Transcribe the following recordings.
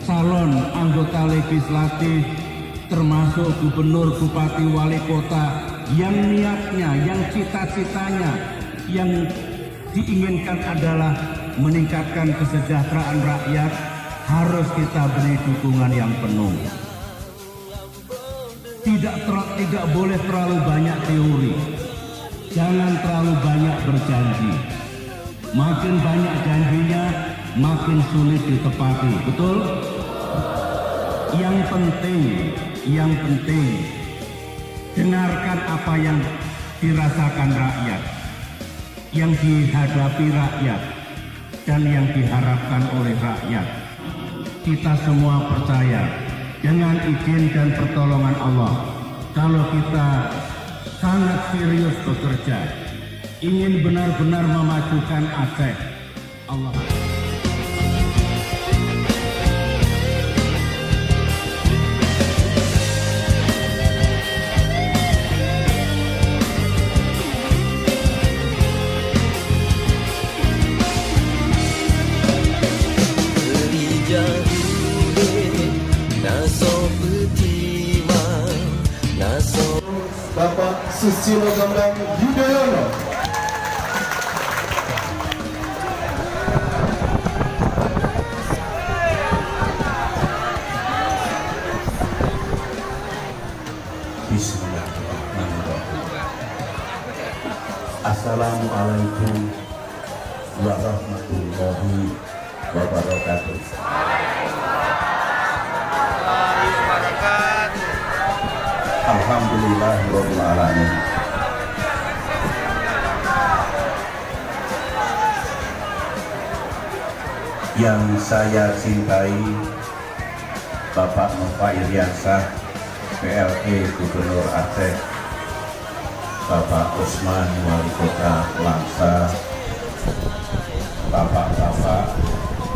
calon anggota legislatif termasuk gubernur, bupati, wali kota yang niatnya, yang cita-citanya, yang diinginkan adalah meningkatkan kesejahteraan rakyat, harus kita beri dukungan yang penuh. Tidak boleh terlalu banyak teori, jangan terlalu banyak berjanji. Makin banyak janjinya, makin sulit ditepati, betul? Yang penting, dengarkan apa yang dirasakan rakyat, yang dihadapi rakyat, dan yang diharapkan oleh rakyat. Kita semua percaya dengan izin dan pertolongan Allah, kalau kita sangat serius bekerja, ingin benar-benar memajukan Aceh, Allah. Bapak Susilo Bambang Yudhoyono. Bismillahirrahmanirrahim. Assalamualaikum warahmatullahi wabarakatuh. Alhamdulillahirabbil alamin. Yang saya cintai Bapak Nova Iriansah, PLT Gubernur Aceh, Bapak Usman Wali Kota Langsa, Bapak-bapak,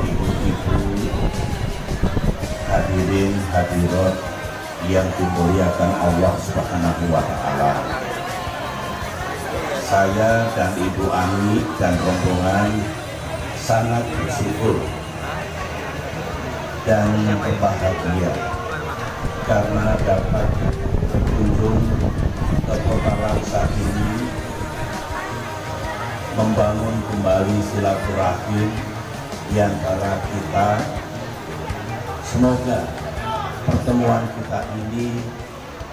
ibu-ibu, hadirin hadirat yang dimuliakan Allah Subhanahu wa Ta'ala. Saya dan Ibu Ani dan rombongan sangat bersyukur dan berbahagia karena dapat berkunjung ke Kota Langsa ini, membangun kembali silaturahim di antara kita. Semoga pertemuan kita ini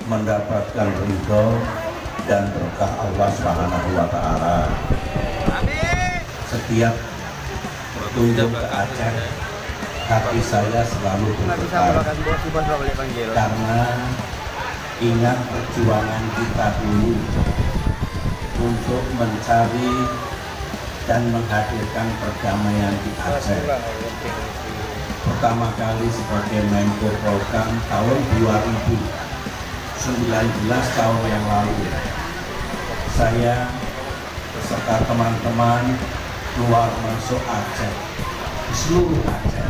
mendapatkan ridho dan berkah Allah Subhanahu wa Ta'ala. Setiap berkunjung ke Aceh, hati saya selalu bergetar karena ingat perjuangan kita dulu untuk mencari dan menghadirkan perdamaian di Aceh. Pertama kali sebagai Menko Polhukam tahun 2019, tahun yang lalu, saya beserta teman-teman keluar masuk Aceh, di seluruh Aceh,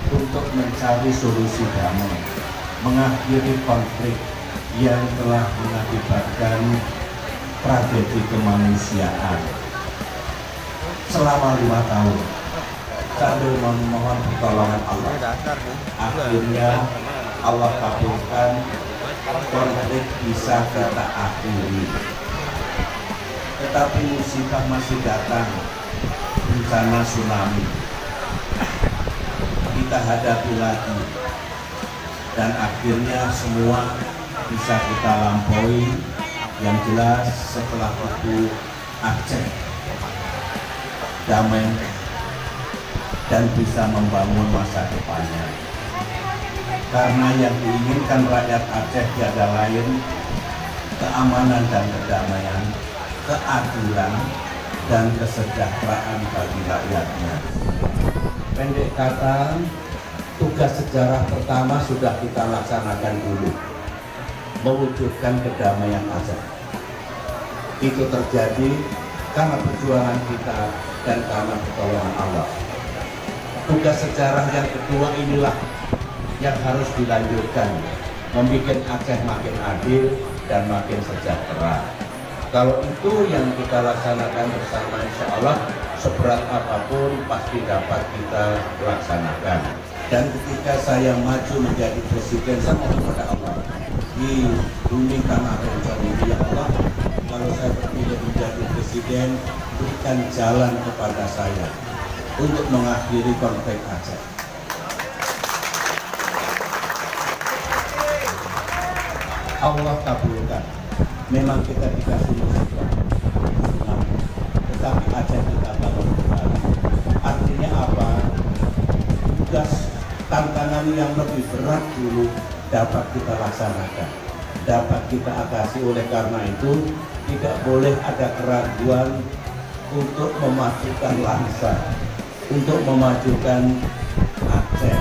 untuk mencari solusi damai, mengakhiri konflik yang telah mengakibatkan tragedi kemanusiaan selama 5 tahun. Sambil memohon pertolongan Allah, akhirnya Allah kabulkan, konflik bisa kita akhiri. Tetapi musibah masih datang, bencana tsunami kita hadapi lagi, dan akhirnya semua bisa kita lampaui. Yang jelas setelah itu Aceh damai dan bisa membangun masa depannya. Karena yang diinginkan rakyat Aceh tiada lain keamanan dan kedamaian, keadilan dan kesejahteraan bagi rakyatnya. Pendek kata, tugas sejarah pertama sudah kita laksanakan dulu, mewujudkan kedamaian Aceh. Itu terjadi karena perjuangan kita dan karena pertolongan Allah. Tugas sejarah yang kedua inilah yang harus dilanjutkan, membuat Aceh makin adil dan makin sejahtera. Kalau itu yang kita laksanakan bersama, insya Allah seberat apapun pasti dapat kita laksanakan. Dan ketika saya maju menjadi presiden, saya mohon kepada Allah di bumi tanah air ini, ya Allah, kalau saya terpilih menjadi presiden, berikan jalan kepada saya untuk mengakhiri konflik Aceh. Allah kabulkan. Memang kita dikasih musibah, tetapi Aceh kita bangun kembali. Artinya apa? Tugas tantangan yang lebih berat dulu dapat kita laksanakan, dapat kita atasi. Oleh karena itu tidak boleh ada keraguan untuk memajukan bangsa, untuk memajukan Aceh.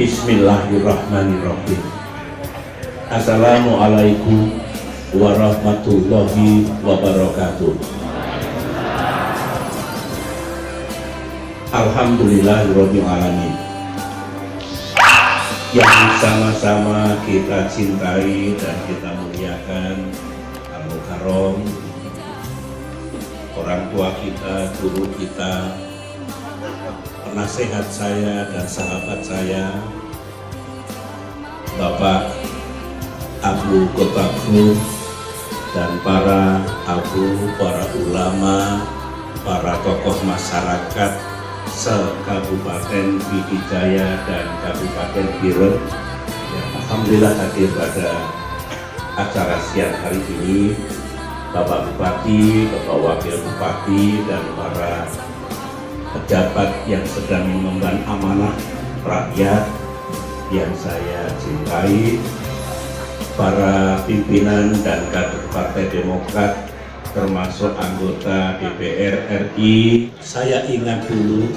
Bismillahirrahmanirrahim. Assalamualaikum warahmatullahi wabarakatuh. Alhamdulillahirabbil alamin. Yang sama-sama kita cintai dan kita muliakan Al-Mukarram, orang tua kita, guru kita, penasehat saya dan sahabat saya, Bapak Abu Kotaku, dan para abu, para ulama, para tokoh masyarakat se-Kabupaten Pidijaya dan Kabupaten Biren, yang alhamdulillah hadir pada acara siang hari ini, Bapak Bupati, Bapak Wakil Bupati, dan para pejabat yang sedang mengemban amanah rakyat yang saya cintai, para pimpinan dan kader Partai Demokrat, termasuk anggota DPR RI. Saya ingat dulu,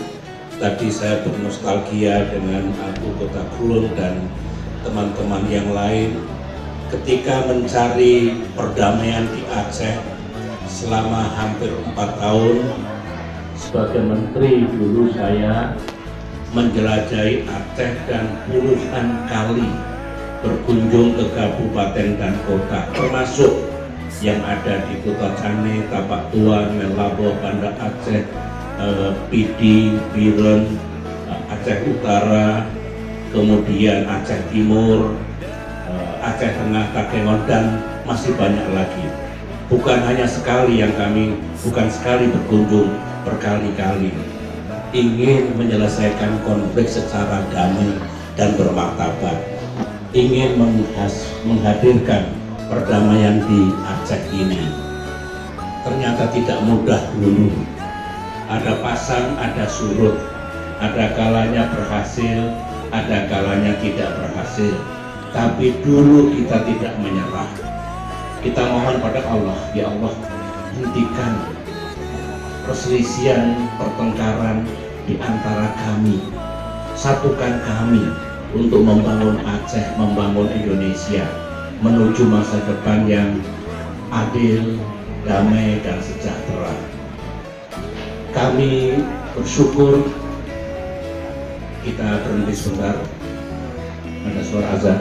tadi saya bernostalgia dengan Abu Kotakulun dan teman-teman yang lain ketika mencari perdamaian di Aceh selama hampir 4 tahun. Sebagai menteri dulu saya menjelajahi Aceh dan puluhan kali berkunjung ke kabupaten dan kota, termasuk yang ada di Kota Cane, Tapak Tua, Melabo, Banda Aceh, Pidi, Biren, Aceh Utara, kemudian Aceh Timur, Aceh Tengah, Takengon, dan masih banyak lagi. Bukan hanya sekali yang kami, bukan sekali berkunjung, berkali-kali. Ingin menyelesaikan konflik secara damai dan bermartabat. Ingin menghadirkan perdamaian di Aceh ini. Ternyata tidak mudah dulu. Ada pasang, ada surut. Ada kalanya berhasil, ada kalanya tidak berhasil. Tapi dulu kita tidak menyerah. Kita mohon pada Allah, ya Allah, hentikan perselisihan, pertengkaran di antara kami. Satukan kami untuk membangun Aceh, membangun Indonesia menuju masa depan yang adil, damai, dan sejahtera. Kami bersyukur. Kita berhenti sebentar, ada suara azan.